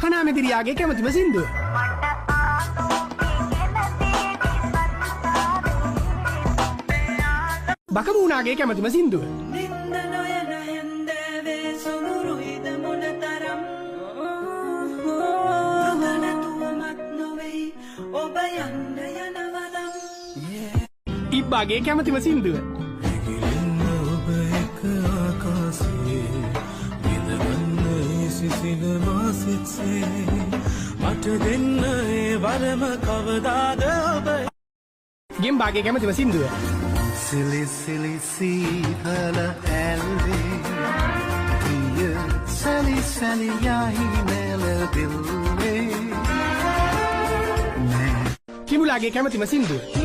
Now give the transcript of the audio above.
මහනා මෙදිරියාගේ කැමතිම සින්දුව. බකමූනාගේ කැමතිම සින්දුව. ඉබ්බාගේ කැමතිම සින්දුව. මට දෙන්න ඒ වරම කවදාද ඔබ. ගෙම්බාගේ කැමතිම සින්දුව. සිලි සිලි සීතල ඇල්වේ පිය සැලි සැලි යහි මෙලදිල්වේ. කිඹුලාගේ කැමතිම සින්දුව.